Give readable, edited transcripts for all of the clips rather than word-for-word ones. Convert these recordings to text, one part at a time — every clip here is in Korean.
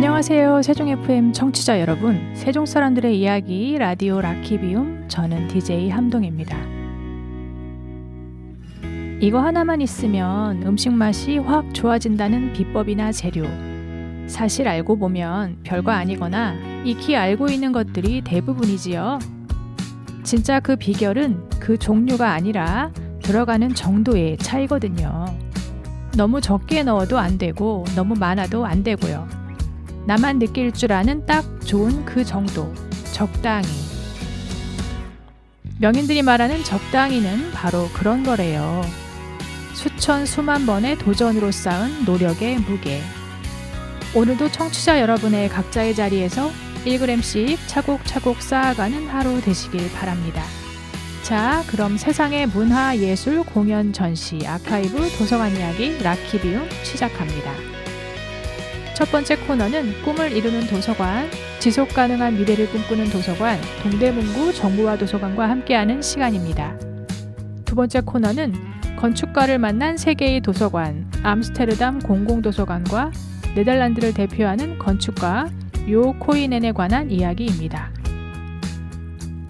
안녕하세요. 세종 FM 청취자 여러분. 세종 사람들의 이야기 라디오 라키비움, 저는 DJ 함동입니다. 이거 하나만 있으면 음식 맛이 확 좋아진다는 비법이나 재료, 사실 알고 보면 별거 아니거나 익히 알고 있는 것들이 대부분이지요. 진짜 그 비결은 그 종류가 아니라 들어가는 정도의 차이거든요. 너무 적게 넣어도 안 되고 너무 많아도 안 되고요. 나만 느낄 줄 아는 딱 좋은 그 정도, 적당히. 명인들이 말하는 적당히는 바로 그런 거래요. 수천 수만 번의 도전으로 쌓은 노력의 무게. 오늘도 청취자 여러분의 각자의 자리에서 1g씩 차곡차곡 쌓아가는 하루 되시길 바랍니다. 자, 그럼 세상의 문화, 예술, 공연, 전시, 아카이브, 도서관 이야기 라키비움 시작합니다. 첫 번째 코너는 꿈을 이루는 도서관, 지속가능한 미래를 꿈꾸는 도서관, 동대문구 정부와 도서관과 함께하는 시간입니다. 두 번째 코너는 건축가를 만난 세계의 도서관, 암스테르담 공공도서관과 네덜란드를 대표하는 건축가 요 코이넨에 관한 이야기입니다.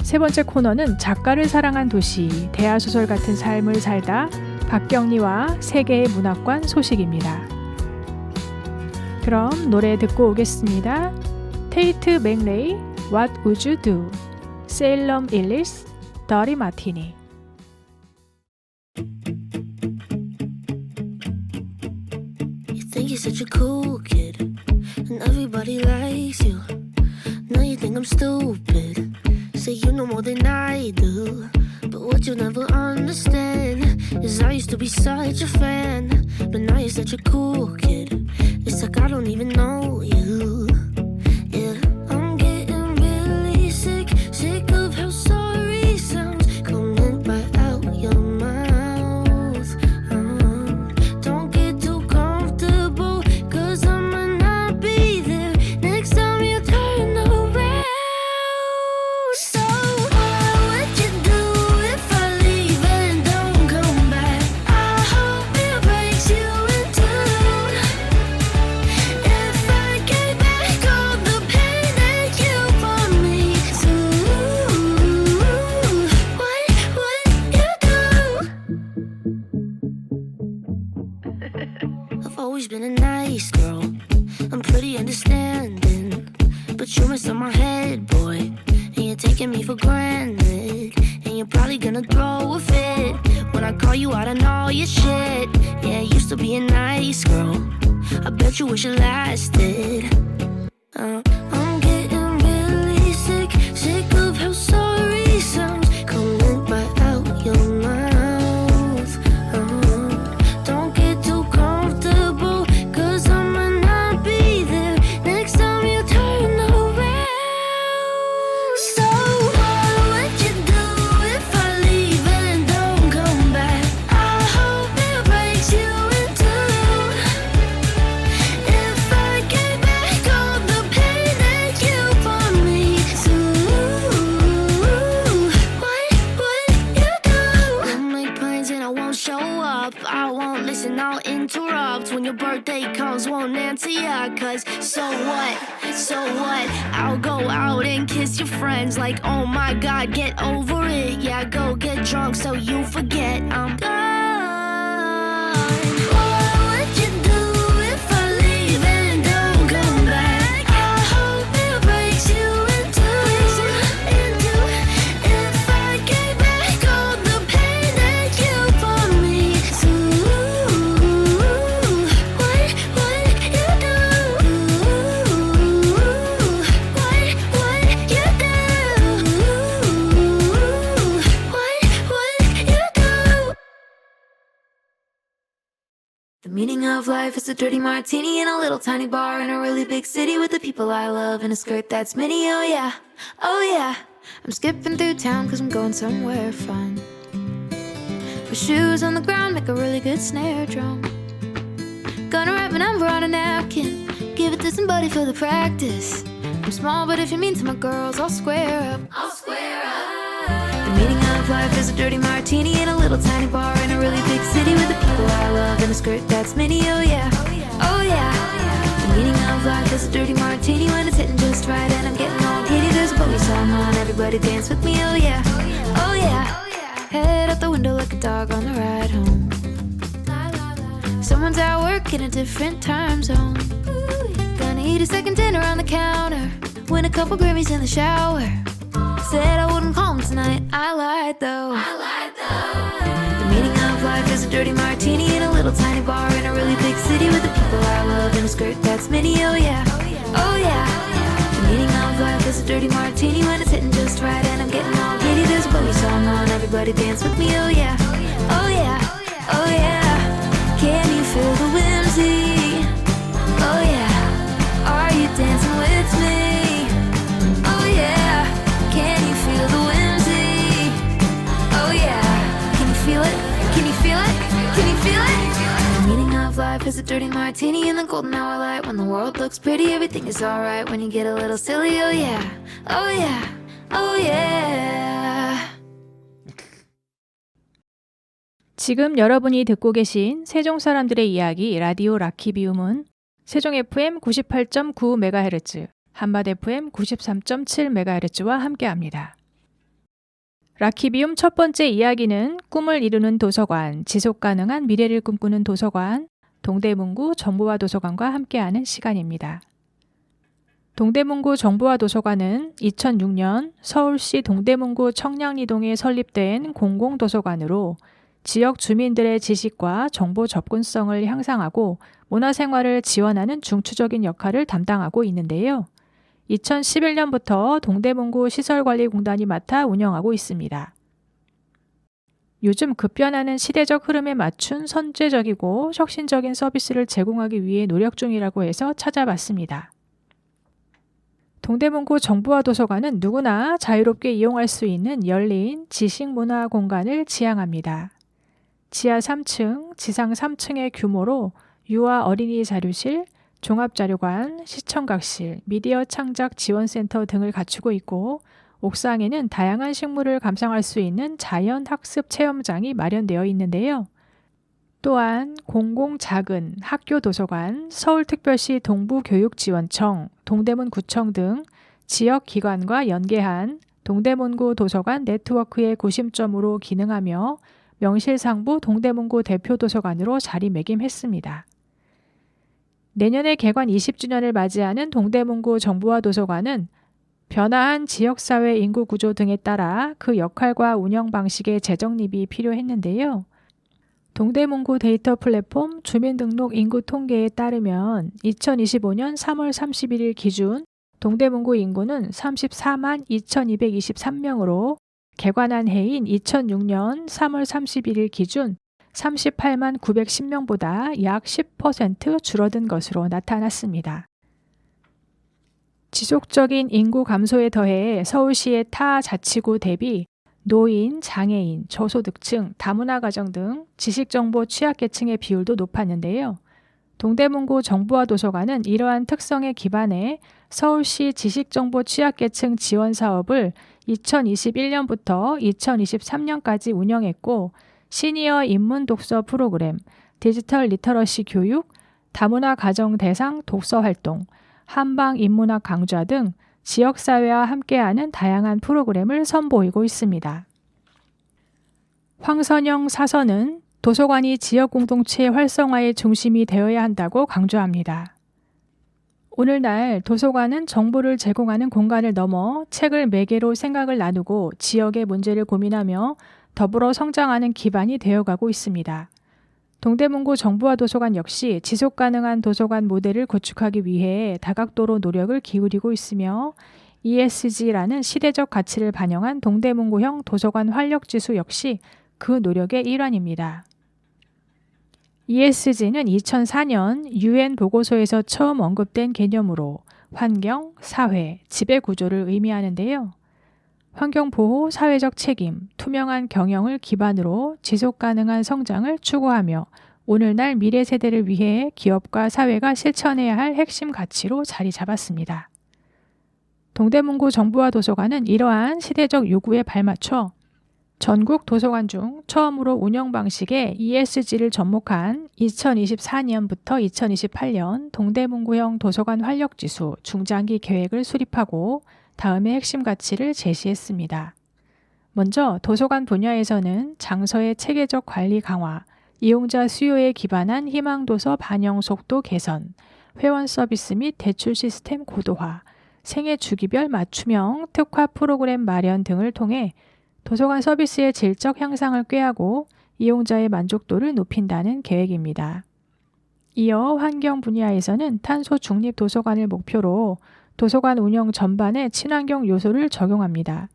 세 번째 코너는 작가를 사랑한 도시, 대하소설 같은 삶을 살다 박경리와 세계의 문학관 소식입니다. 그럼 노래 듣고 오겠습니다. 테이트 맥레이, What Would You Do? 세일럼 일리스, 더리 마티니. You think you're such a cool kid, and everybody likes you. Now you think I'm stupid. Say you know more than I do. But what you never understand is I used to be such a fan, but now you're such a cool kid. It's like I don't even know you. Yeah, I'm getting really sick of how sorry sounds coming right out your mouth. Don't get too comfortable, 'cause I might not be there next time you turn around. So what would you do if I leave and don't come back? I hope it breaks you in two. If I gave back all the pain that you brought me through, what would you do? I've always been a nice girl, I'm pretty understanding, but you mess up my head, boy, and you're taking me for granted, and you're probably gonna throw a fit when I call you out on all your shit. Yeah, I used to be a nice girl, I bet you wish it lasted. I'm getting really sick of how sorry sounds coming right out your mouth. Don't get too comfortable, 'cause I might not be there next time you turn around. So what would you do if I leave and don't come back? I hope it breaks you in two. If I gave back all the pain that you brought me through, what would you do? We'll make plans and I won't show up, I won't listen, I'll interrupt. When your birthday comes, won't answer ya, 'cause so what, I'll go out and kiss your friends like, oh my god, get over it. Yeah, go get drunk so you forget I'm gone. What would you do if I leave and don't come back? I hope it breaks you in two. If I gave back all the pain that you brought me through, what would you do? What would you do? What would you do? The meaning of life is a dirty martini in a little tiny bar in a really big city with the people I love and a skirt that's mini, oh yeah, oh yeah. I'm skipping through town 'cause I'm going somewhere fun. Put shoes on the ground, make a really good snare drum. Gonna write my number on a napkin, give it to somebody for the practice. I'm small, but if you're mean to my girls, I'll square up. The meaning of life is a dirty martini in a little tiny bar in a really big city with the people I love and a skirt that's mini, oh yeah, oh yeah. The meaning of life is a dirty martini when it's hitting just right and I'm getting all giddy. There's a boogie song on, everybody dance with me, oh yeah, oh yeah. Head out the window like a dog on the ride home. Someone's at work in a different time zone. Gonna eat a second dinner on the counter. Win a couple Grammys in the shower. Said I wouldn't call him tonight, I lied though. The meaning of life is a dirty martini in a little tiny bar in a really big city with the people I love in a skirt that's mini, oh yeah, oh yeah. The meaning of life is a dirty martini when it's hitting just right and I'm getting all giddy. There's a boogie song on, everybody dance with me, oh yeah, oh yeah, oh yeah. Can you feel the whimsy? Oh yeah. Are you dancing with me? Oh yeah. Can you feel the whimsy? Oh yeah. Can you feel it? Can you feel it? Can you feel it? The meaning of life is a dirty martini in the golden hour light. When the world looks pretty, everything is alright. When you get a little silly, oh yeah. Oh yeah. Oh yeah. 지금 여러분이 듣고 계신 세종 사람들의 이야기 라디오 라키비움은 세종 FM 98.9MHz, 한밭 FM 93.7MHz와 함께합니다. 라키비움 첫 번째 이야기는 꿈을 이루는 도서관, 지속가능한 미래를 꿈꾸는 도서관, 동대문구 정보화 도서관과 함께하는 시간입니다. 동대문구 정보화 도서관은 2006년 서울시 동대문구 청량리동에 설립된 공공도서관으로 지역 주민들의 지식과 정보 접근성을 향상하고 문화생활을 지원하는 중추적인 역할을 담당하고 있는데요. 2011년부터 동대문구 시설관리공단이 맡아 운영하고 있습니다. 요즘 급변하는 시대적 흐름에 맞춘 선제적이고 혁신적인 서비스를 제공하기 위해 노력 중이라고 해서 찾아봤습니다. 동대문구 정보화 도서관은 누구나 자유롭게 이용할 수 있는 열린 지식문화 공간을 지향합니다. 지하 3층, 지상 3층의 규모로 유아 어린이 자료실, 종합자료관, 시청각실, 미디어 창작 지원센터 등을 갖추고 있고 옥상에는 다양한 식물을 감상할 수 있는 자연학습 체험장이 마련되어 있는데요. 또한 공공 작은 학교 도서관, 서울특별시 동부교육지원청, 동대문구청 등 지역기관과 연계한 동대문구 도서관 네트워크의 구심점으로 기능하며 명실상부 동대문구 대표도서관으로 자리매김했습니다. 내년에 개관 20주년을 맞이하는 동대문구 정보화 도서관은 변화한 지역사회 인구구조 등에 따라 그 역할과 운영 방식의 재정립이 필요했는데요. 동대문구 데이터 플랫폼 주민등록 인구 통계에 따르면 2025년 3월 31일 기준 동대문구 인구는 34만 2223명으로 개관한 해인 2006년 3월 31일 기준 38만 910명보다 약 10% 줄어든 것으로 나타났습니다. 지속적인 인구 감소에 더해 서울시의 타 자치구 대비 노인, 장애인, 저소득층, 다문화 가정 등 지식정보 취약계층의 비율도 높았는데요. 동대문구 정보화 도서관은 이러한 특성에 기반해 서울시 지식정보 취약계층 지원 사업을 2021년부터 2023년까지 운영했고 시니어 인문 독서 프로그램, 디지털 리터러시 교육, 다문화 가정 대상 독서 활동, 한방 인문학 강좌 등 지역사회와 함께하는 다양한 프로그램을 선보이고 있습니다. 황선영 사서는 도서관이 지역 공동체 활성화의 중심이 되어야 한다고 강조합니다. 오늘날 도서관은 정보를 제공하는 공간을 넘어 책을 매개로 생각을 나누고 지역의 문제를 고민하며 더불어 성장하는 기반이 되어가고 있습니다. 동대문구 정보화 도서관 역시 지속가능한 도서관 모델을 구축하기 위해 다각도로 노력을 기울이고 있으며 ESG라는 시대적 가치를 반영한 동대문구형 도서관 활력지수 역시 그 노력의 일환입니다. ESG는 2004년 UN 보고서에서 처음 언급된 개념으로 환경, 사회, 지배구조를 의미하는데요. 환경보호, 사회적 책임, 투명한 경영을 기반으로 지속가능한 성장을 추구하며 오늘날 미래 세대를 위해 기업과 사회가 실천해야 할 핵심 가치로 자리 잡았습니다. 동대문구 정보화 도서관은 이러한 시대적 요구에 발맞춰 전국 도서관 중 처음으로 운영 방식에 ESG를 접목한 2024년부터 2028년 동대문구형 도서관 활력지수 중장기 계획을 수립하고 다음의 핵심 가치를 제시했습니다. 먼저 도서관 분야에서는 장서의 체계적 관리 강화, 이용자 수요에 기반한 희망도서 반영 속도 개선, 회원 서비스 및 대출 시스템 고도화, 생애 주기별 맞춤형 특화 프로그램 마련 등을 통해 도서관 서비스의 질적 향상을 꾀하고 이용자의 만족도를 높인다는 계획입니다. 이어 환경 분야에서는 탄소 중립 도서관을 목표로 도서관 운영 전반에 친환경 요소를 적용합니다.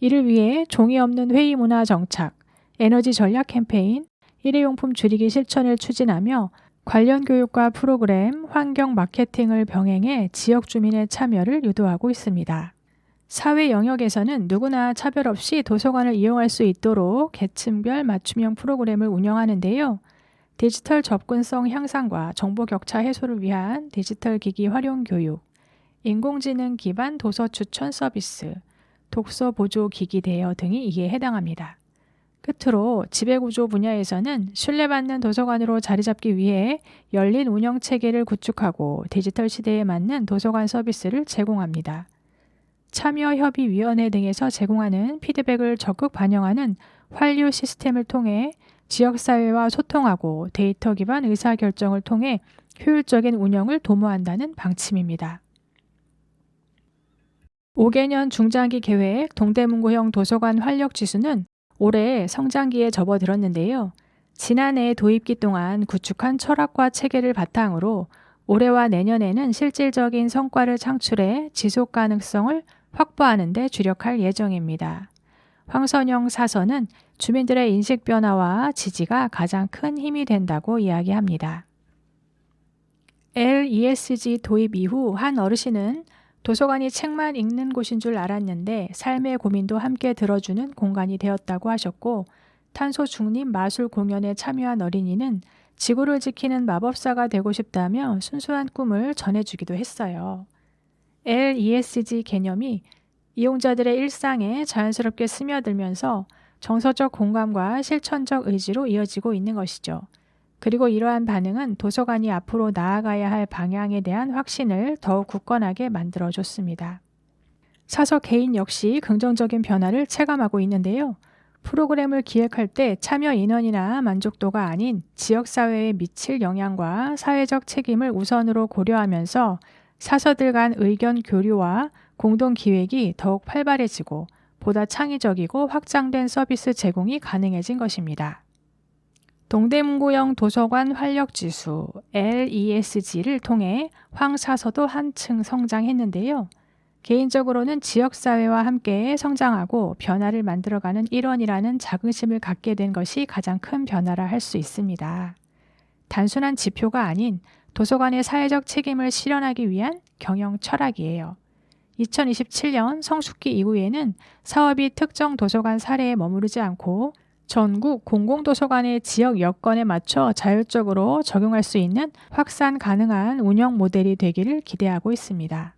이를 위해 종이 없는 회의 문화 정착, 에너지 전략 캠페인, 일회용품 줄이기 실천을 추진하며 관련 교육과 프로그램, 환경 마케팅을 병행해 지역 주민의 참여를 유도하고 있습니다. 사회 영역에서는 누구나 차별 없이 도서관을 이용할 수 있도록 계층별 맞춤형 프로그램을 운영하는데요. 디지털 접근성 향상과 정보 격차 해소를 위한 디지털 기기 활용 교육, 인공지능 기반 도서 추천 서비스, 독서 보조 기기 대여 등이 이에 해당합니다. 끝으로 지배구조 분야에서는 신뢰받는 도서관으로 자리 잡기 위해 열린 운영 체계를 구축하고 디지털 시대에 맞는 도서관 서비스를 제공합니다. 참여협의위원회 등에서 제공하는 피드백을 적극 반영하는 환류 시스템을 통해 지역사회와 소통하고 데이터 기반 의사결정을 통해 효율적인 운영을 도모한다는 방침입니다. 5개년 중장기 계획 동대문구형 도서관 활력지수는 올해 성장기에 접어들었는데요. 지난해 도입기 동안 구축한 철학과 체계를 바탕으로 올해와 내년에는 실질적인 성과를 창출해 지속 가능성을 확보하는 데 주력할 예정입니다. 황선영 사서는 주민들의 인식 변화와 지지가 가장 큰 힘이 된다고 이야기합니다. LESG 도입 이후 한 어르신은 도서관이 책만 읽는 곳인 줄 알았는데 삶의 고민도 함께 들어주는 공간이 되었다고 하셨고, 탄소 중립 마술 공연에 참여한 어린이는 지구를 지키는 마법사가 되고 싶다며 순수한 꿈을 전해주기도 했어요. LESG 개념이 이용자들의 일상에 자연스럽게 스며들면서 정서적 공감과 실천적 의지로 이어지고 있는 것이죠. 그리고 이러한 반응은 도서관이 앞으로 나아가야 할 방향에 대한 확신을 더욱 굳건하게 만들어줬습니다. 사서 개인 역시 긍정적인 변화를 체감하고 있는데요. 프로그램을 기획할 때 참여 인원이나 만족도가 아닌 지역사회에 미칠 영향과 사회적 책임을 우선으로 고려하면서 사서들 간 의견 교류와 공동 기획이 더욱 활발해지고 보다 창의적이고 확장된 서비스 제공이 가능해진 것입니다. 동대문구형 도서관 활력지수 LESG를 통해 황사서도 한층 성장했는데요. 개인적으로는 지역사회와 함께 성장하고 변화를 만들어가는 일원이라는 자긍심을 갖게 된 것이 가장 큰 변화라 할 수 있습니다. 단순한 지표가 아닌 도서관의 사회적 책임을 실현하기 위한 경영 철학이에요. 2027년 성숙기 이후에는 사업이 특정 도서관 사례에 머무르지 않고 전국 공공도서관의 지역 여건에 맞춰 자율적으로 적용할 수 있는 확산 가능한 운영 모델이 되기를 기대하고 있습니다.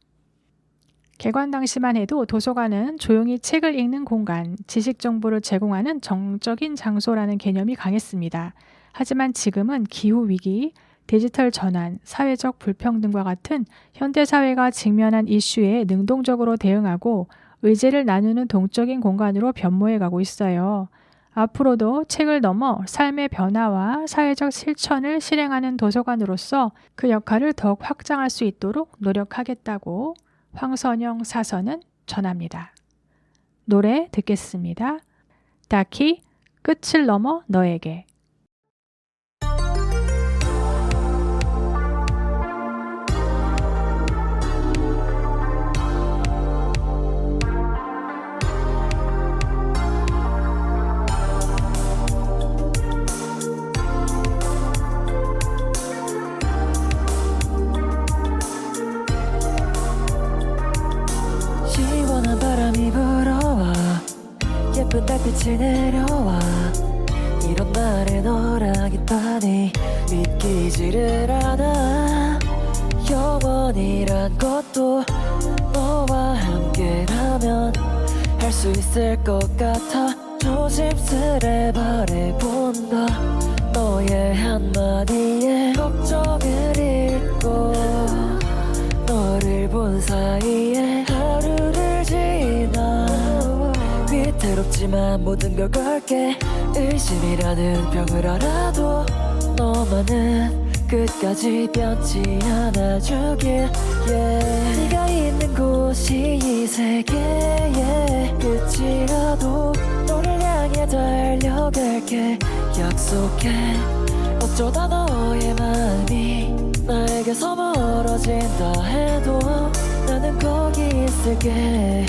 개관 당시만 해도 도서관은 조용히 책을 읽는 공간, 지식 정보를 제공하는 정적인 장소라는 개념이 강했습니다. 하지만 지금은 기후위기, 디지털 전환, 사회적 불평등과 같은 현대사회가 직면한 이슈에 능동적으로 대응하고 의제를 나누는 동적인 공간으로 변모해가고 있어요. 앞으로도 책을 넘어 삶의 변화와 사회적 실천을 실행하는 도서관으로서 그 역할을 더욱 확장할 수 있도록 노력하겠다고 황선영 사서는 전합니다. 노래 듣겠습니다. 다키 끝을 넘어 너에게. 시원한 바람이 불어와 예쁜 달빛이 내려와 이런 날에 너랑 있다니 믿기지를 않아. 영원이란 것도 너와 함께라면 할 수 있을 것 같아. 조심스레 바래본다. 너의 한마디에 걱정을 잊고 너를 본 사이에 하루를 지나. 위태롭지만 모든 걸 걸게. 의심이라는 병을 알아도 너만은 끝까지 변치 않아주길. 네가 있는 곳이 이 세계의 끝이라도 너를 향해 달려갈게. 약속해. 어쩌다 너의 마음이 나에게서 멀어진다 해도 나는 거기 있을게.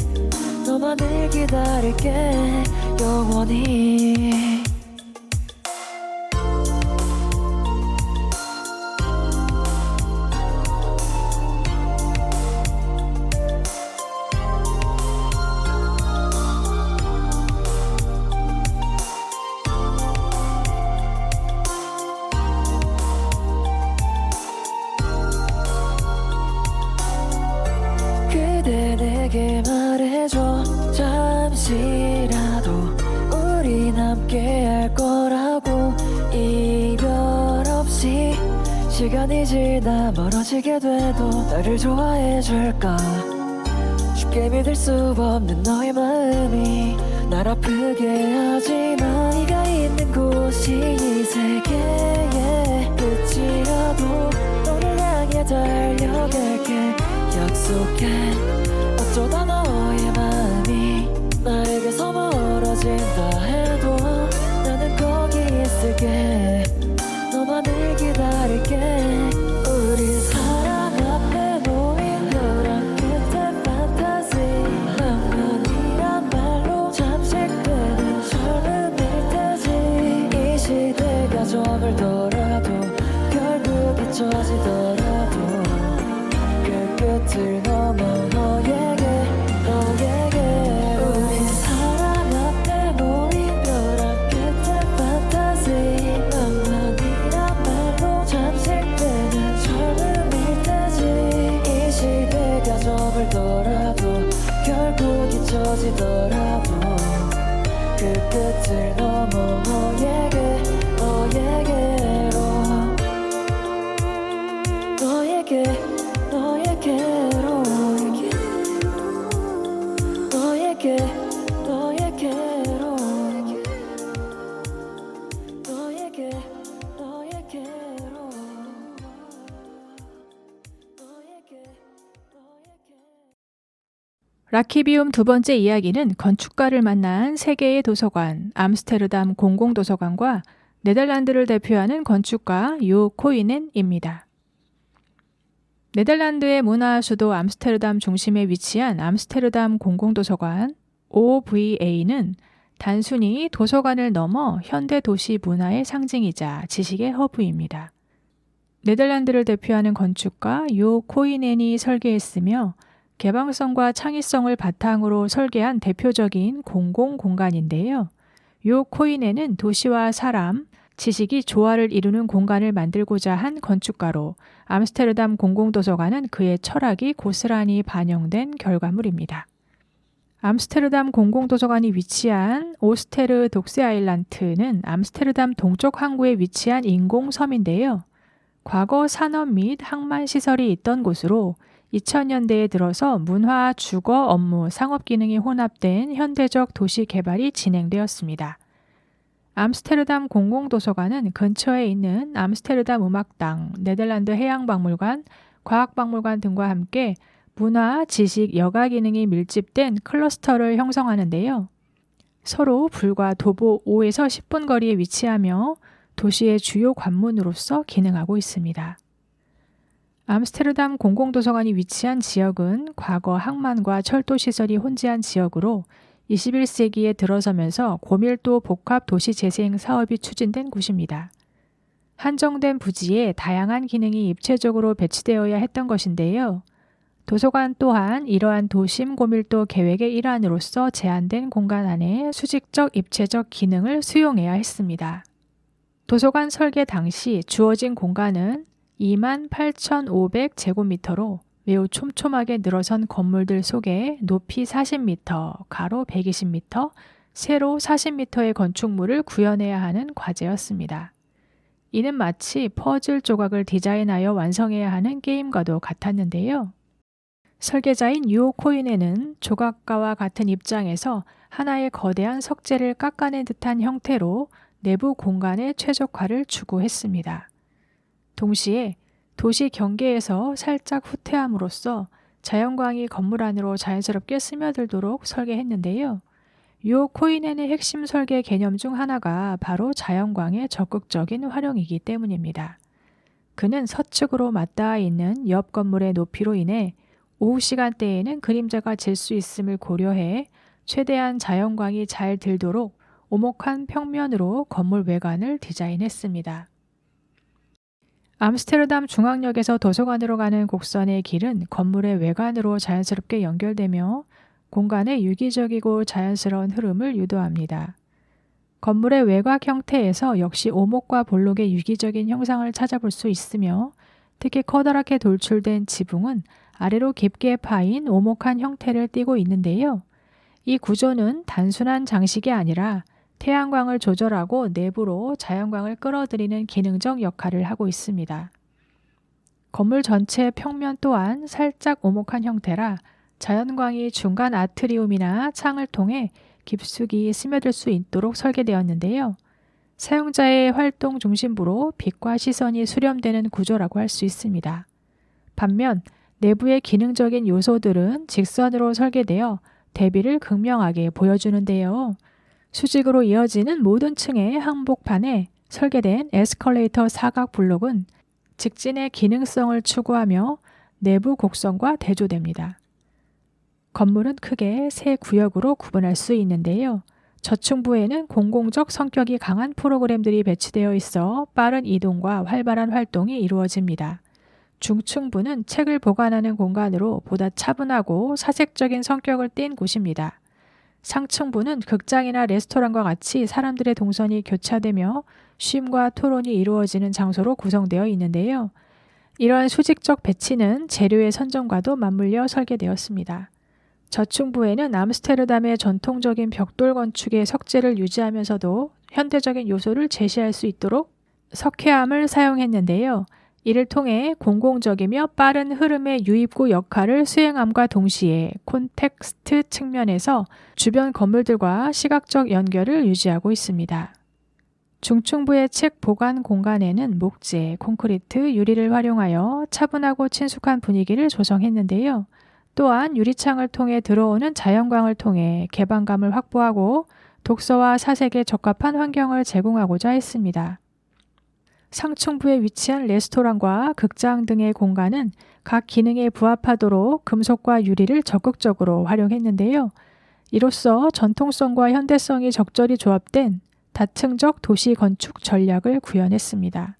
너만을 기다릴게 영원히. 그대 내게 말해줘. 잠시라도 우린 함께 할 거라고. 이별 없이 시간이 지나 멀어지게 돼도 나를 좋아해 줄까. 쉽게 믿을 수 없는 너의 마음이 날 아프게 하지만 네가 있는 곳이 이 세계의 끝이라도 너를 향해 달려갈게. 약속해. 어쩌다 너의 마음이 나에게서 멀어진다 해도 나는 거기 있을게. 너만을 기다릴게. 우린 사랑 앞에 놓인 벼랑 끝에 판타지. 낭만이란 말로 잠식되는 젊음일 테지. 이 시대가 저물더라도 결국 잊혀지더라도 그 끝을 넘어 너에게 우린 사랑 앞에 놓인 벼랑 끝에 판타지. 낭만이란 말로 잠식되는 젊음일 테지. 이 시대가 저물더라도 결국 잊혀지더라도 그 끝을 넘어 너에게로 너에게로 라키비움 두 번째 이야기는 건축가를 만난 세계의 도서관, 암스테르담 공공도서관과 네덜란드를 대표하는 건축가 요 코이넨입니다. 네덜란드의 문화 수도 암스테르담 중심에 위치한 암스테르담 공공도서관 OVA는 단순히 도서관을 넘어 현대 도시 문화의 상징이자 지식의 허브입니다. 네덜란드를 대표하는 건축가 요 코이넨이 설계했으며 개방성과 창의성을 바탕으로 설계한 대표적인 공공공간인데요. 요 코이넨은 도시와 사람, 지식이 조화를 이루는 공간을 만들고자 한 건축가로 암스테르담 공공도서관은 그의 철학이 고스란히 반영된 결과물입니다. 암스테르담 공공도서관이 위치한 오스테르 독세아일란트는 암스테르담 동쪽 항구에 위치한 인공섬인데요. 과거 산업 및 항만 시설이 있던 곳으로 2000년대에 들어서 문화, 주거, 업무, 상업 기능이 혼합된 현대적 도시 개발이 진행되었습니다. 암스테르담 공공도서관은 근처에 있는 암스테르담 음악당, 네덜란드 해양박물관, 과학박물관 등과 함께 문화, 지식, 여가 기능이 밀집된 클러스터를 형성하는데요. 서로 불과 도보 5에서 10분 거리에 위치하며 도시의 주요 관문으로서 기능하고 있습니다. 암스테르담 공공도서관이 위치한 지역은 과거 항만과 철도시설이 혼재한 지역으로 21세기에 들어서면서 고밀도 복합 도시 재생 사업이 추진된 곳입니다. 한정된 부지에 다양한 기능이 입체적으로 배치되어야 했던 것인데요. 도서관 또한 이러한 도심 고밀도 계획의 일환으로서 제한된 공간 안에 수직적 입체적 기능을 수용해야 했습니다. 도서관 설계 당시 주어진 공간은 28,500제곱미터로 매우 촘촘하게 늘어선 건물들 속에 높이 40m, 가로 120m, 세로 40m의 건축물을 구현해야 하는 과제였습니다. 이는 마치 퍼즐 조각을 디자인하여 완성해야 하는 게임과도 같았는데요. 설계자인 유오 코이네는 조각가와 같은 입장에서 하나의 거대한 석재를 깎아낸 듯한 형태로 내부 공간의 최적화를 추구했습니다. 동시에 도시 경계에서 살짝 후퇴함으로써 자연광이 건물 안으로 자연스럽게 스며들도록 설계했는데요. 유오 코이넨의 핵심 설계 개념 중 하나가 바로 자연광의 적극적인 활용이기 때문입니다. 그는 서측으로 맞닿아 있는 옆 건물의 높이로 인해 오후 시간대에는 그림자가 질 수 있음을 고려해 최대한 자연광이 잘 들도록 오목한 평면으로 건물 외관을 디자인했습니다. 암스테르담 중앙역에서 도서관으로 가는 곡선의 길은 건물의 외관으로 자연스럽게 연결되며 공간의 유기적이고 자연스러운 흐름을 유도합니다. 건물의 외곽 형태에서 역시 오목과 볼록의 유기적인 형상을 찾아볼 수 있으며 특히 커다랗게 돌출된 지붕은 아래로 깊게 파인 오목한 형태를 띠고 있는데요. 이 구조는 단순한 장식이 아니라 태양광을 조절하고 내부로 자연광을 끌어들이는 기능적 역할을 하고 있습니다. 건물 전체의 평면 또한 살짝 오목한 형태라 자연광이 중간 아트리움이나 창을 통해 깊숙이 스며들 수 있도록 설계되었는데요. 사용자의 활동 중심부로 빛과 시선이 수렴되는 구조라고 할 수 있습니다. 반면 내부의 기능적인 요소들은 직선으로 설계되어 대비를 극명하게 보여주는데요. 수직으로 이어지는 모든 층의 한복판에 설계된 에스컬레이터 사각 블록은 직진의 기능성을 추구하며 내부 곡선과 대조됩니다. 건물은 크게 세 구역으로 구분할 수 있는데요. 저층부에는 공공적 성격이 강한 프로그램들이 배치되어 있어 빠른 이동과 활발한 활동이 이루어집니다. 중층부는 책을 보관하는 공간으로 보다 차분하고 사색적인 성격을 띤 곳입니다. 상층부는 극장이나 레스토랑과 같이 사람들의 동선이 교차되며 쉼과 토론이 이루어지는 장소로 구성되어 있는데요. 이러한 수직적 배치는 재료의 선정과도 맞물려 설계되었습니다. 저층부에는 암스테르담의 전통적인 벽돌 건축의 석재를 유지하면서도 현대적인 요소를 제시할 수 있도록 석회암을 사용했는데요. 이를 통해 공공적이며 빠른 흐름의 유입구 역할을 수행함과 동시에 콘텍스트 측면에서 주변 건물들과 시각적 연결을 유지하고 있습니다. 중층부의 책 보관 공간에는 목재, 콘크리트, 유리를 활용하여 차분하고 친숙한 분위기를 조성했는데요. 또한 유리창을 통해 들어오는 자연광을 통해 개방감을 확보하고 독서와 사색에 적합한 환경을 제공하고자 했습니다. 상층부에 위치한 레스토랑과 극장 등의 공간은 각 기능에 부합하도록 금속과 유리를 적극적으로 활용했는데요. 이로써 전통성과 현대성이 적절히 조합된 다층적 도시 건축 전략을 구현했습니다.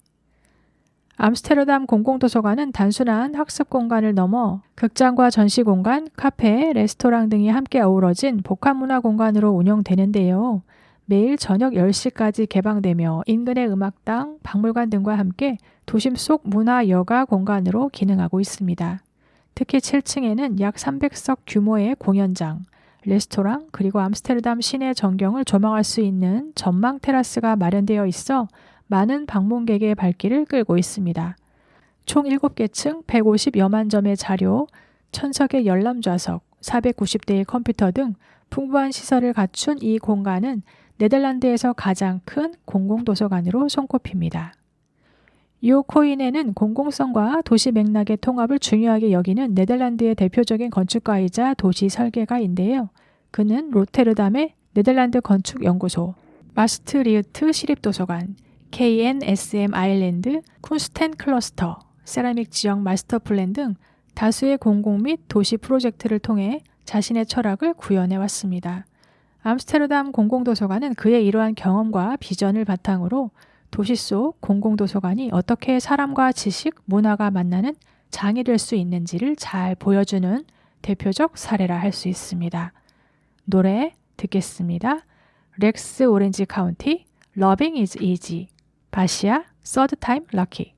암스테르담 공공도서관은 단순한 학습 공간을 넘어 극장과 전시 공간, 카페, 레스토랑 등이 함께 어우러진 복합문화 공간으로 운영되는데요. 매일 저녁 10시까지 개방되며 인근의 음악당, 박물관 등과 함께 도심 속 문화 여가 공간으로 기능하고 있습니다. 특히 7층에는 약 300석 규모의 공연장, 레스토랑 그리고 암스테르담 시내 전경을 조망할 수 있는 전망 테라스가 마련되어 있어 많은 방문객의 발길을 끌고 있습니다. 총 7개 층 150여만 점의 자료, 1000석의 열람 좌석, 490대의 컴퓨터 등 풍부한 시설을 갖춘 이 공간은 네덜란드에서 가장 큰 공공도서관으로 손꼽힙니다. 유오 코이네는 공공성과 도시 맥락의 통합을 중요하게 여기는 네덜란드의 대표적인 건축가이자 도시 설계가인데요. 그는 로테르담의 네덜란드 건축연구소, 마스트리흐트 시립도서관, KNSM 아일랜드, 쿤스텐 클러스터, 세라믹 지역 마스터 플랜 등 다수의 공공 및 도시 프로젝트를 통해 자신의 철학을 구현해왔습니다. 암스테르담 공공도서관은 그의 이러한 경험과 비전을 바탕으로 도시 속 공공도서관이 어떻게 사람과 지식, 문화가 만나는 장이 될 수 있는지를 잘 보여주는 대표적 사례라 할 수 있습니다. 노래 듣겠습니다. 렉스 오렌지 카운티, Loving is easy. 바시아, Third time lucky.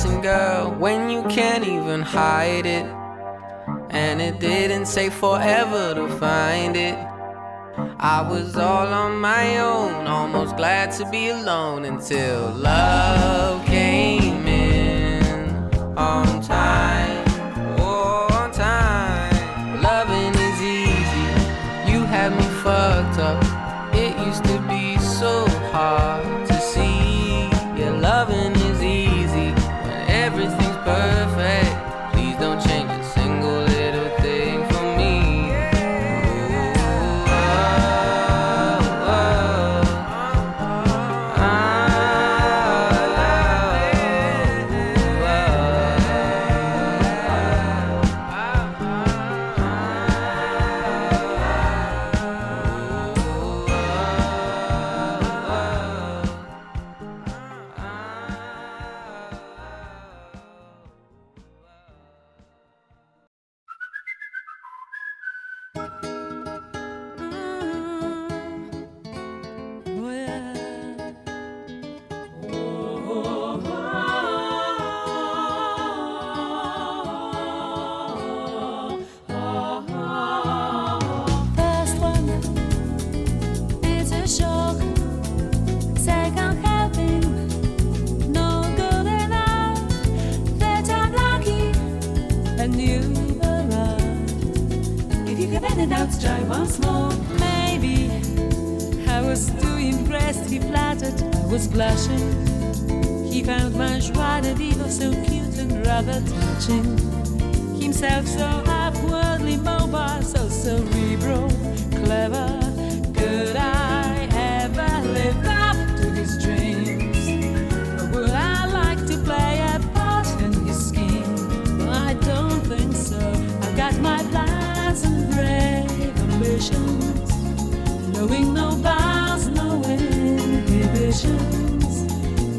missing, girl, when you can't even hide it. And it didn't take forever to find it. I was all on my own, almost glad to be alone, until love came in on time. Oh, on time. Loving is easy. You had me fucked up. It used to be so hard to see. Yeah, loving is easy when everything's perfect. Please don't change a single little thing for me. Ooh, oh, First one is a shock. Second helping, no good enough. That I'm lucky and you arrived. If you have any doubts, try once more. Maybe I was too impressed. He flattered, I was blushing. He found my joie de vivre so cute and rather touching. Himself so upwardly mobile, so cerebral, clever. Could I ever live up to his dreams? Or would I like to play a part in his scheme? Well, I don't think so. I've got my plans and brave ambitions, knowing no bounds, no inhibitions.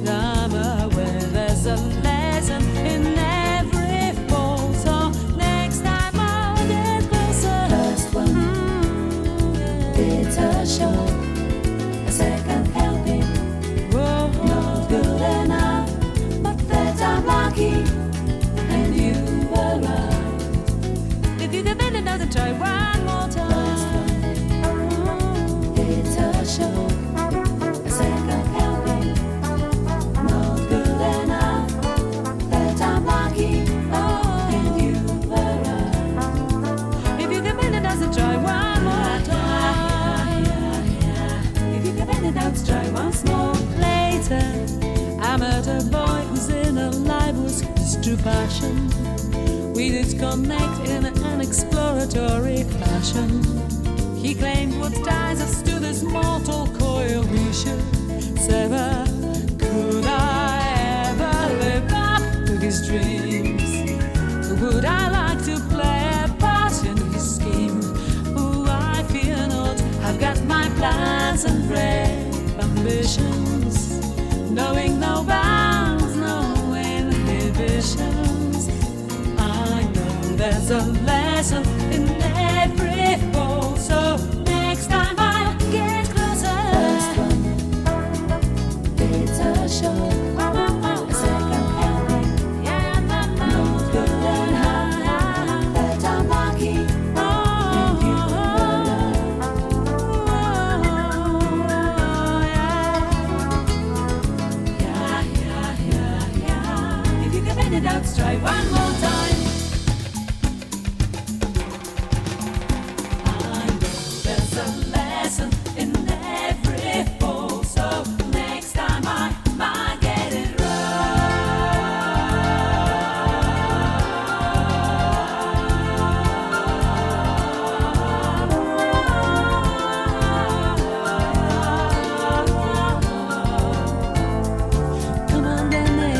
I'm aware there's a lesson in every fall, so next time I'll get closer. First one, it's a shock. A second helping, not good enough, but that I'm lucky and you arrived. If you give in another try one more time. It's a shock. A second helping, not good enough, that I'm lucky and you arrived. If you give in another try one more time. If you give in doubts, try once more. Later, I met a boy whose inner life was his true passion. We did connect in an exploratory fashion. He claimed what ties us to this mortal coil we should sever. Could I ever live up to his dreams? Would I like to play a part in his scheme? Oh, I fear not. I've got my plans and brave ambitions, knowing no bounds, no inhibitions. I know there's a lesson in every fall, so next time I'll get closer. First one, it's a shock. A second helping, not good enough, that I'm lucky and you arrived. If you give any doubts, try one more time. I know there's a lesson in every fall, so next time I might get it right. Come on, Danny.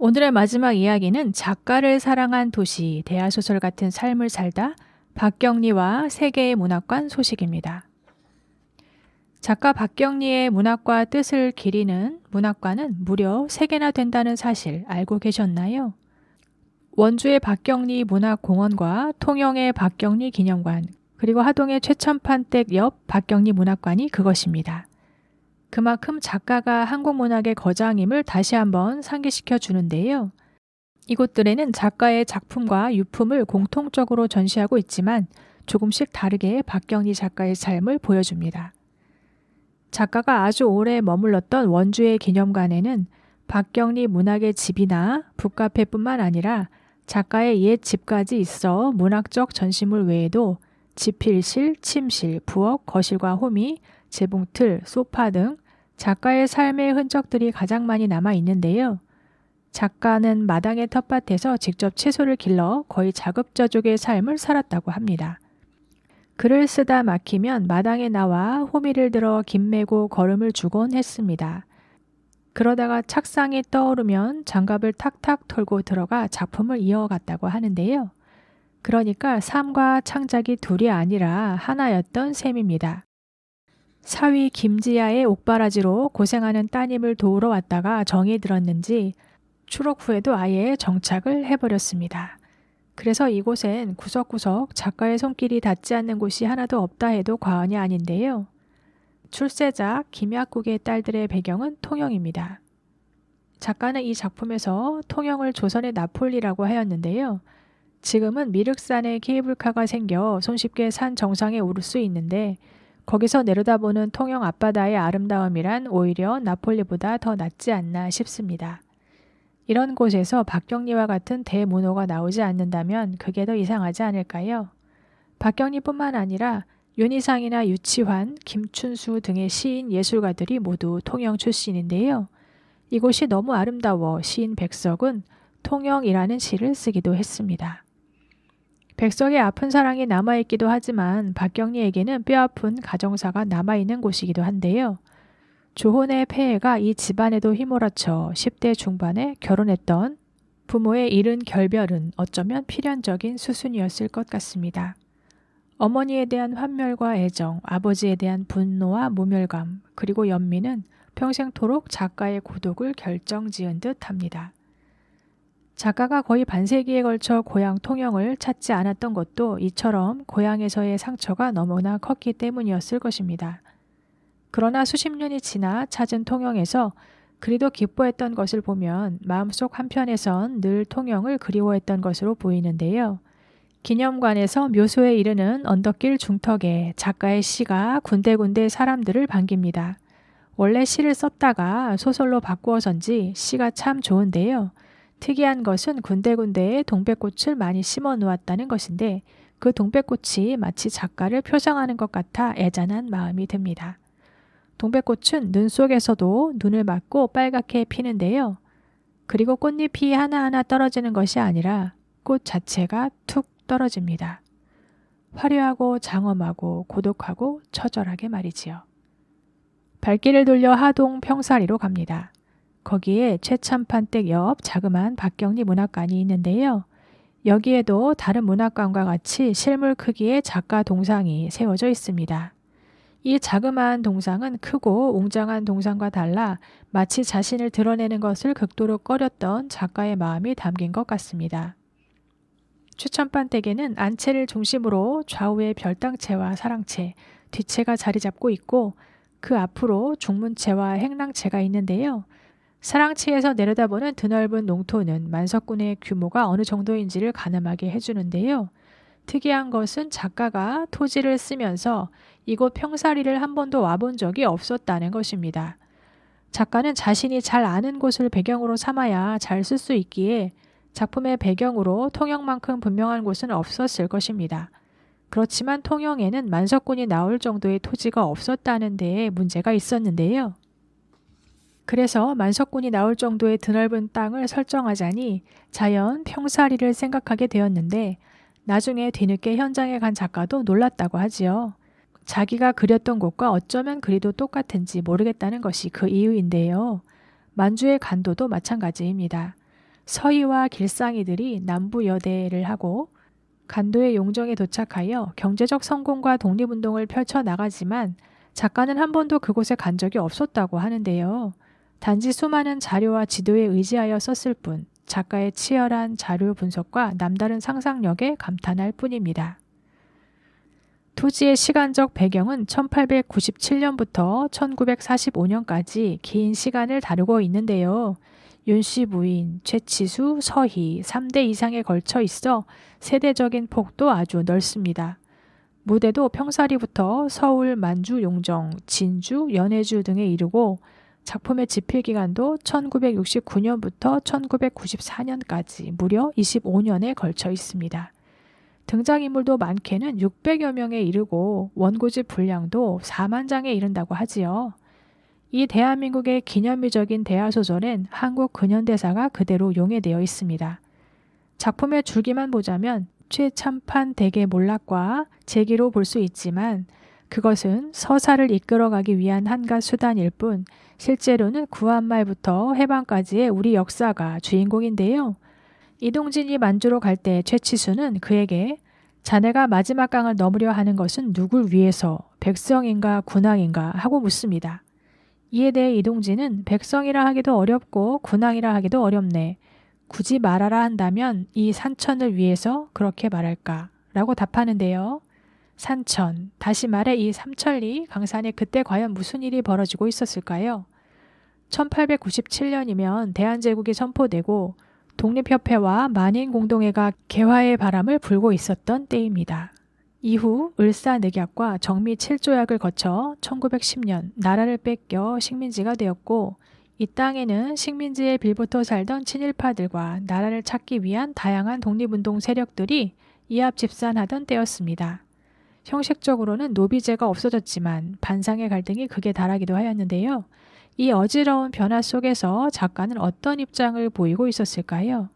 오늘의 마지막 이야기는 작가를 사랑한 도시, 대하소설 같은 삶을 살다 박경리와 세계의 문학관 소식입니다. 작가 박경리의 문학과 뜻을 기리는 문학관은 무려 3개나 된다는 사실 알고 계셨나요? 원주의 박경리 문학공원과 통영의 박경리 기념관, 그리고 하동의 최천판댁 옆 박경리 문학관이 그것입니다. 그만큼 작가가 한국 문학의 거장임을 다시 한번 상기시켜 주는데요. 이곳들에는 작가의 작품과 유품을 공통적으로 전시하고 있지만 조금씩 다르게 박경리 작가의 삶을 보여줍니다. 작가가 아주 오래 머물렀던 원주의 기념관에는 박경리 문학의 집이나 북카페뿐만 아니라 작가의 옛 집까지 있어 문학적 전시물 외에도 지필실, 침실, 부엌, 거실과 호미, 재봉틀, 소파 등 작가의 삶의 흔적들이 가장 많이 남아 있는데요. 작가는 마당의 텃밭에서 직접 채소를 길러 거의 자급자족의 삶을 살았다고 합니다. 글을 쓰다 막히면 마당에 나와 호미를 들어 김 메고 걸음을 주곤 했습니다. 그러다가 착상이 떠오르면 장갑을 탁탁 털고 들어가 작품을 이어갔다고 하는데요. 그러니까 삶과 창작이 둘이 아니라 하나였던 셈입니다. 사위 김지아의 옥바라지로 고생하는 따님을 도우러 왔다가 정이 들었는지 추록 후에도 아예 정착을 해버렸습니다. 그래서 이곳엔 구석구석 작가의 손길이 닿지 않는 곳이 하나도 없다 해도 과언이 아닌데요. 출세작 김약국의 딸들의 배경은 통영입니다. 작가는 이 작품에서 통영을 조선의 나폴리라고 하였는데요. 지금은 미륵산에 케이블카가 생겨 손쉽게 산 정상에 오를 수 있는데 거기서 내려다보는 통영 앞바다의 아름다움이란 오히려 나폴리보다 더 낫지 않나 싶습니다. 이런 곳에서 박경리와 같은 대문호가 나오지 않는다면 그게 더 이상하지 않을까요? 박경리뿐만 아니라 윤희상이나 유치환, 김춘수 등의 시인 예술가들이 모두 통영 출신인데요. 이곳이 너무 아름다워 시인 백석은 통영이라는 시를 쓰기도 했습니다. 백석의 아픈 사랑이 남아있기도 하지만 박경리에게는 뼈아픈 가정사가 남아있는 곳이기도 한데요. 조혼의 폐해가 이 집안에도 휘몰아쳐 10대 중반에 결혼했던 부모의 이른 결별은 어쩌면 필연적인 수순이었을 것 같습니다. 어머니에 대한 환멸과 애정, 아버지에 대한 분노와 모멸감, 그리고 연민은 평생토록 작가의 고독을 결정지은 듯 합니다. 작가가 거의 반세기에 걸쳐 고향 통영을 찾지 않았던 것도 이처럼 고향에서의 상처가 너무나 컸기 때문이었을 것입니다. 그러나 수십 년이 지나 찾은 통영에서 그리도 기뻐했던 것을 보면 마음속 한편에선 늘 통영을 그리워했던 것으로 보이는데요. 기념관에서 묘소에 이르는 언덕길 중턱에 작가의 시가 군데군데 사람들을 반깁니다. 원래 시를 썼다가 소설로 바꾸어서인지 시가 참 좋은데요. 특이한 것은 군데군데에 동백꽃을 많이 심어 놓았다는 것인데 그 동백꽃이 마치 작가를 표상하는 것 같아 애잔한 마음이 듭니다. 동백꽃은 눈 속에서도 눈을 맞고 빨갛게 피는데요. 그리고 꽃잎이 하나하나 떨어지는 것이 아니라 꽃 자체가 툭 떨어집니다. 화려하고 장엄하고 고독하고 처절하게 말이지요. 발길을 돌려 하동 평사리로 갑니다. 거기에 최참판댁 옆 자그마한 박경리 문학관이 있는데요. 여기에도 다른 문학관과 같이 실물 크기의 작가 동상이 세워져 있습니다. 이 자그마한 동상은 크고 웅장한 동상과 달라 마치 자신을 드러내는 것을 극도로 꺼렸던 작가의 마음이 담긴 것 같습니다. 최천판댁에는 안채를 중심으로 좌우에 별당채와 사랑채, 뒷채가 자리 잡고 있고 그 앞으로 중문채와 행랑채가 있는데요. 사랑채에서 내려다보는 드넓은 농토는 만석군의 규모가 어느 정도인지를 가늠하게 해주는데요. 특이한 것은 작가가 토지를 쓰면서 이곳 평사리를 한 번도 와본 적이 없었다는 것입니다. 작가는 자신이 잘 아는 곳을 배경으로 삼아야 잘 쓸 수 있기에 작품의 배경으로 통영만큼 분명한 곳은 없었을 것입니다. 그렇지만 통영에는 만석군이 나올 정도의 토지가 없었다는 데에 문제가 있었는데요. 그래서 만석군이 나올 정도의 드넓은 땅을 설정하자니 자연 평사리를 생각하게 되었는데 나중에 뒤늦게 현장에 간 작가도 놀랐다고 하지요. 자기가 그렸던 곳과 어쩌면 그리도 똑같은지 모르겠다는 것이 그 이유인데요. 만주의 간도도 마찬가지입니다. 서희와 길상이들이 남부 여대를 하고 간도의 용정에 도착하여 경제적 성공과 독립운동을 펼쳐나가지만 작가는 한 번도 그곳에 간 적이 없었다고 하는데요. 단지 수많은 자료와 지도에 의지하여 썼을 뿐 작가의 치열한 자료 분석과 남다른 상상력에 감탄할 뿐입니다. 토지의 시간적 배경은 1897년부터 1945년까지 긴 시간을 다루고 있는데요. 윤씨 부인, 최치수, 서희 3대 이상에 걸쳐 있어 세대적인 폭도 아주 넓습니다. 무대도 평사리부터 서울, 만주, 용정, 진주, 연해주 등에 이르고 작품의 집필기간도 1969년부터 1994년까지 무려 25년에 걸쳐 있습니다. 등장인물도 많게는 600여 명에 이르고 원고집 분량도 4만 장에 이른다고 하지요. 이 대한민국의 기념비적인 대하소설엔 한국 근현대사가 그대로 용해되어 있습니다. 작품의 줄기만 보자면 최참판 대개 몰락과 제기로 볼 수 있지만 그것은 서사를 이끌어가기 위한 한가 수단일 뿐 실제로는 구한말부터 해방까지의 우리 역사가 주인공인데요. 이동진이 만주로 갈 때 최치수는 그에게 자네가 마지막 강을 넘으려 하는 것은 누굴 위해서 백성인가 군왕인가 하고 묻습니다. 이에 대해 이동진은 백성이라 하기도 어렵고 군왕이라 하기도 어렵네. 굳이 말하라 한다면 이 산천을 위해서 그렇게 말할까? 라고 답하는데요. 산천, 다시 말해 이 삼천리 강산에 그때 과연 무슨 일이 벌어지고 있었을까요? 1897년이면 대한제국이 선포되고 독립협회와 만인공동회가 개화의 바람을 불고 있었던 때입니다. 이후 을사늑약과 정미 7조약을 거쳐 1910년 나라를 뺏겨 식민지가 되었고 이 땅에는 식민지에 빌붙어 살던 친일파들과 나라를 찾기 위한 다양한 독립운동 세력들이 이합집산하던 때였습니다. 형식적으로는 노비제가 없어졌지만 반상의 갈등이 극에 달하기도 하였는데요. 이 어지러운 변화 속에서 작가는 어떤 입장을 보이고 있었을까요?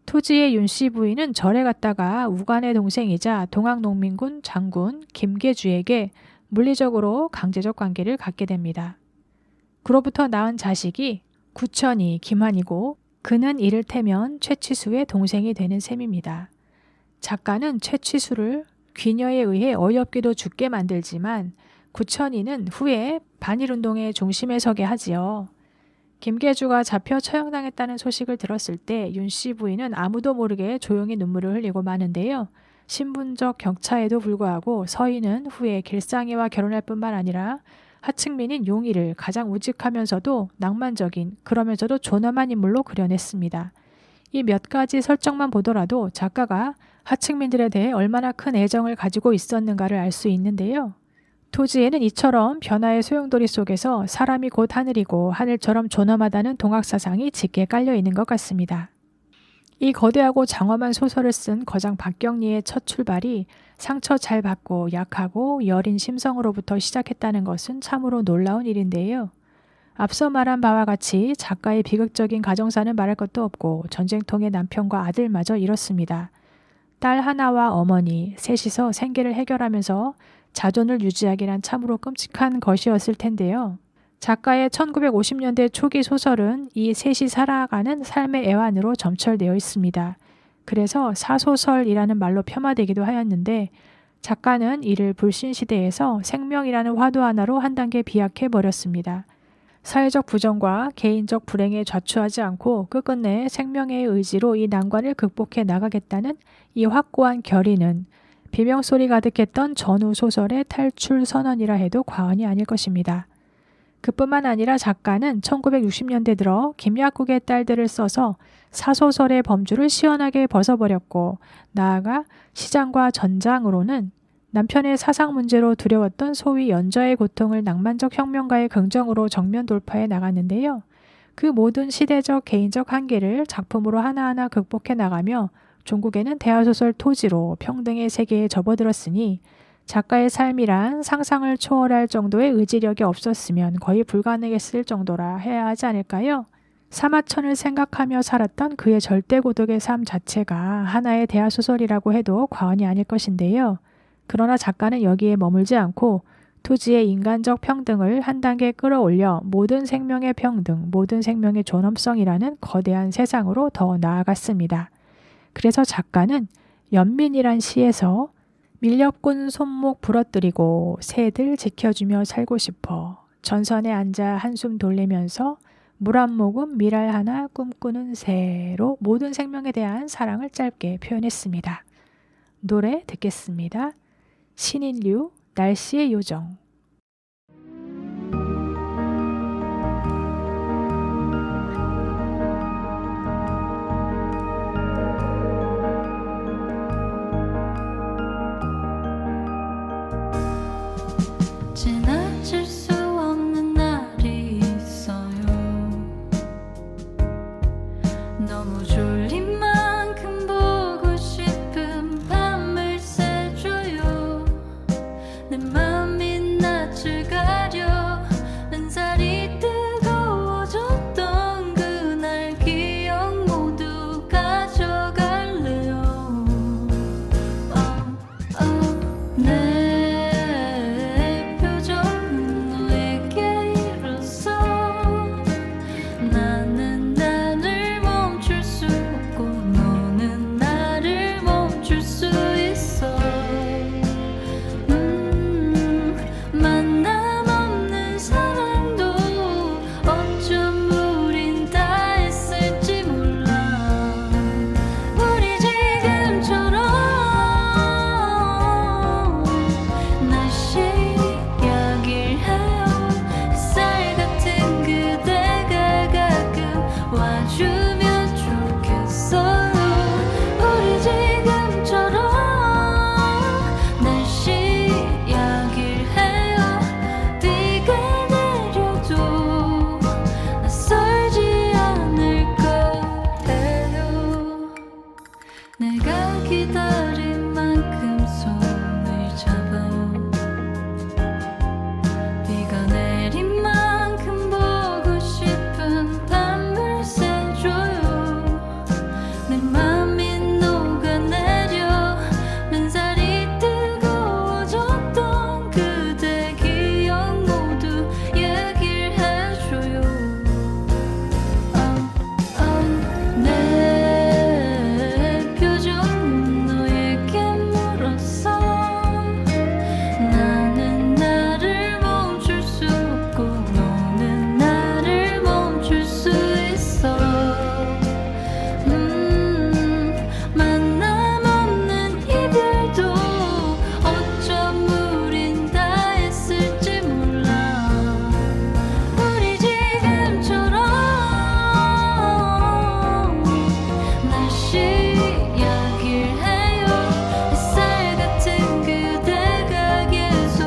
토지의 윤씨 부인은 절에 갔다가 우간의 동생이자 동학농민군 장군 김계주에게 물리적으로 강제적 관계를 갖게 됩니다. 그로부터 낳은 자식이 구천이 김환이고 그는 이를테면 최치수의 동생이 되는 셈입니다. 작가는 최치수를 귀녀에 의해 어이없게도 죽게 만들지만 구천이는 후에 반일운동의 중심에 서게 하지요. 김계주가 잡혀 처형당했다는 소식을 들었을 때 윤씨 부인은 아무도 모르게 조용히 눈물을 흘리고 마는데요. 신분적 격차에도 불구하고 서희는 후에 길상이와 결혼할 뿐만 아니라 하층민인 용의를 가장 우직하면서도 낭만적인 그러면서도 존엄한 인물로 그려냈습니다. 이 몇 가지 설정만 보더라도 작가가 하층민들에 대해 얼마나 큰 애정을 가지고 있었는가를 알 수 있는데요. 토지에는 이처럼 변화의 소용돌이 속에서 사람이 곧 하늘이고 하늘처럼 존엄하다는 동학사상이 짙게 깔려 있는 것 같습니다. 이 거대하고 장엄한 소설을 쓴 거장 박경리의 첫 출발이 상처 잘 받고 약하고 여린 심성으로부터 시작했다는 것은 참으로 놀라운 일인데요. 앞서 말한 바와 같이 작가의 비극적인 가정사는 말할 것도 없고 전쟁통의 남편과 아들마저 잃었습니다. 딸 하나와 어머니 셋이서 생계를 해결하면서 자존을 유지하기란 참으로 끔찍한 것이었을 텐데요. 작가의 1950년대 초기 소설은 이 셋이 살아가는 삶의 애환으로 점철되어 있습니다. 그래서 사소설이라는 말로 폄하되기도 하였는데 작가는 이를 불신시대에서 생명이라는 화두 하나로 한 단계 비약해버렸습니다. 사회적 부정과 개인적 불행에 좌추하지 않고 끝끝내 생명의 의지로 이 난관을 극복해 나가겠다는 이 확고한 결의는 비명소리 가득했던 전후 소설의 탈출 선언이라 해도 과언이 아닐 것입니다. 그뿐만 아니라 작가는 1960년대 들어 김약국의 딸들을 써서 사소설의 범주를 시원하게 벗어버렸고 나아가 시장과 전장으로는 남편의 사상 문제로 두려웠던 소위 연좌의 고통을 낭만적 혁명가의 긍정으로 정면 돌파해 나갔는데요. 그 모든 시대적 개인적 한계를 작품으로 하나하나 극복해 나가며 종국에는 대하소설 토지로 평등의 세계에 접어들었으니 작가의 삶이란 상상을 초월할 정도의 의지력이 없었으면 거의 불가능했을 정도라 해야 하지 않을까요? 사마천을 생각하며 살았던 그의 절대 고독의 삶 자체가 하나의 대하소설이라고 해도 과언이 아닐 것인데요. 그러나 작가는 여기에 머물지 않고 토지의 인간적 평등을 한 단계 끌어올려 모든 생명의 평등, 모든 생명의 존엄성이라는 거대한 세상으로 더 나아갔습니다. 그래서 작가는 연민이란 시에서 밀렵꾼 손목 부러뜨리고 새들 지켜주며 살고 싶어 전선에 앉아 한숨 돌리면서 물 한 모금 미랄 하나 꿈꾸는 새로 모든 생명에 대한 사랑을 짧게 표현했습니다. 노래 듣겠습니다. 신인류 날씨의 요정. 지나칠 수 없는 날이 있어요. 너무 졸린 만큼 보고 싶은 밤을 새줘요. 내 맘이 낯을 가려 한 살이 뜨거워졌던 그날 기억 모두 가져갈래요. 내 표정은 너에게 일어서 나는 나를 멈출 수 없고 너는 나를 멈출 수 있어. 만남 없는 사랑도 어쩜 우린 다 했을지 몰라. 우리 지금처럼 날씨 이야기를 해요. 햇살 같은 그대가 가끔 와주면 좋겠어요. 우리 지금처럼 날씨 이야기를 해요. 비가 내려도 낯설지 않을 거예요. 내가 기다린 만큼 손을 잡아요. 비가 내린 만큼 보고 싶은 밤을 새줘요. 내 맘이 녹아내려 맨살이 뜨거워졌던 그대 기억 모두 얘기를 해줘요. 내 표정은 너에게 물었어. 나는 나를 멈출 수 없고 너는 나를 멈출 수 있어. 만남 없는 이별도 어쩜 우린 다 했을지 몰라. 우리 지금처럼 날씨 이야기를 해요. 햇살 같은 그대가 계속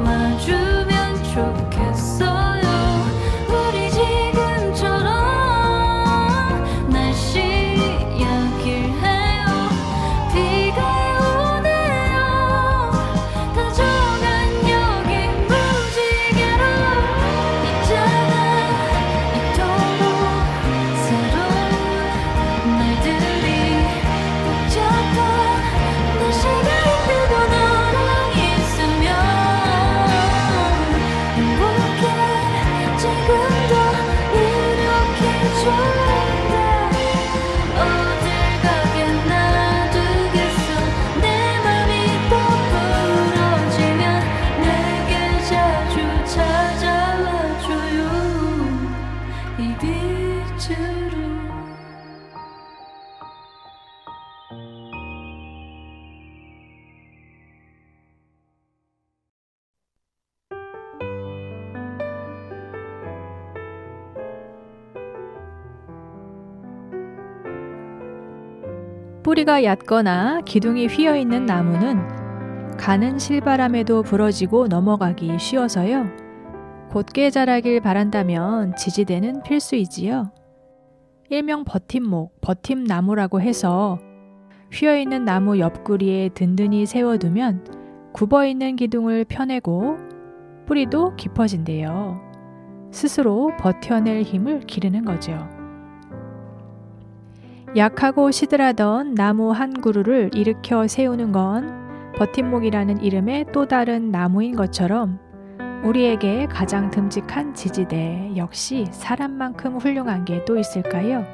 와주면 좋겠어요. 우리 지금처럼 날씨 이야기를 해요. 비가 오네요. 다정한 여긴 무지개로 있잖아. 이토록 새로운 날들이 벅찼던 날씨가 힘들고 너랑 있으면 행복해. 지금도 이렇게 좋은데 어딜 가게 놔두겠어. 내 맘이 또 부러지면 내게 자주 찾아와줘요. 이 빛으로. 뿌리가 얕거나 기둥이 휘어있는 나무는 가는 실바람에도 부러지고 넘어가기 쉬워서요. 곧게 자라길 바란다면 지지대는 필수이지요. 일명 버팀목, 버팀나무라고 해서 휘어있는 나무 옆구리에 든든히 세워두면 굽어있는 기둥을 펴내고 뿌리도 깊어진대요. 스스로 버텨낼 힘을 기르는 거죠. 약하고 시들하던 나무 한 그루를 일으켜 세우는 건 버팀목이라는 이름의 또 다른 나무인 것처럼 우리에게 가장 듬직한 지지대, 역시 사람만큼 훌륭한 게 또 있을까요?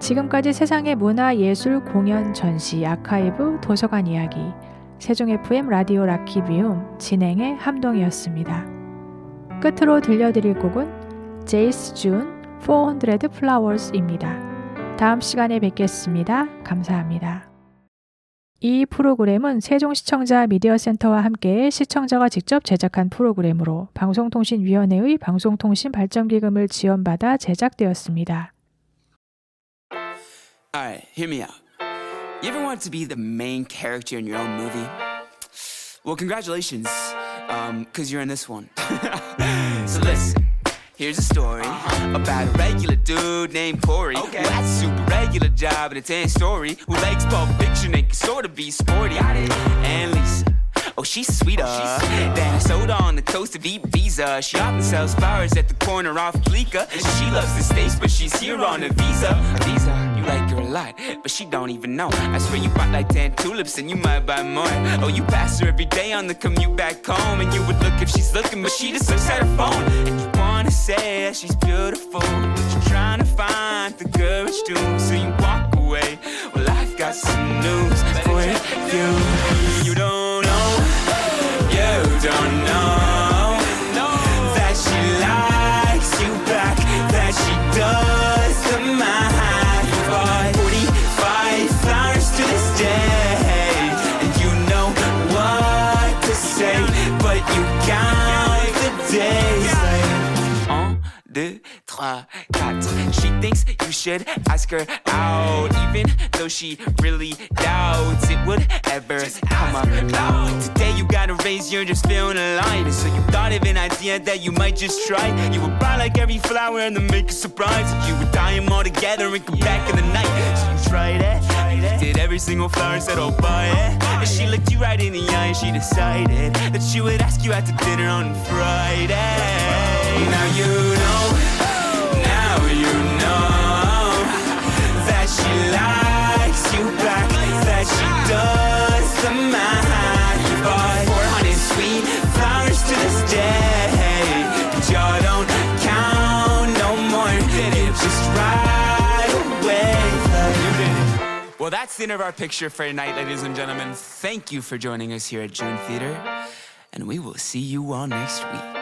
지금까지 세상의 문화, 예술, 공연, 전시, 아카이브, 도서관 이야기, 세종 FM 라디오 라키비움 진행의 함동이었습니다. 끝으로 들려드릴 곡은 제이스 준 400 Flowers입니다. 다음 시간에 뵙겠습니다. 감사합니다. 이 프로그램은 세종시청자 미디어센터와 함께 시청자가 직접 제작한 프로그램으로 방송통신위원회의 방송통신발전기금을 지원받아 제작되었습니다. Alright, hear me out. You ever wanted to be the main character in your own movie? Well, congratulations, cause you're in this one. So listen, here's a story about a regular dude named Corey who has a super regular job in a 10-story, who likes Pulp Fiction and can sort of be sporty. And Lisa, oh, she's sweeter than a soda on the toast of Visa. She often sells flowers at the corner off Bleecker. She loves the States, but she's here on a visa. Visa, you like her a lot, but she don't even know. I swear you bought like 10 tulips and you might buy more. Oh, you pass her every day on the commute back home, and you would look if she's looking, but she just looks at her phone. And you wanna say she's beautiful, but you're trying to find the courage to, so you walk away. Well, I've got some news for you. You don't know. You don't know that she likes you back, that she does the math. You bought 45 flowers to this day, and you know what to say, but you count the days like 1, 2, 3, 4. She thinks you should ask her out, even though she really doubts it would ever come about. Today you gotta raise, you're just feeling aligned, so you thought of an idea that you might just try. You would buy like every flower and then make a surprise. You would tie them all together and come back in the night. So you tried it, you did every single flower and said, oh, buy it. And she looked you right in the eye and she decided that she would ask you out to dinner on Friday. Now you know, now you know that she likes you back, that she does the math. You bought 400 sweet flowers to this day, but y'all don't count no more. You just right away. Well, that's the end of our picture for tonight, ladies and gentlemen. Thank you for joining us here at June Theater, and we will see you all next week.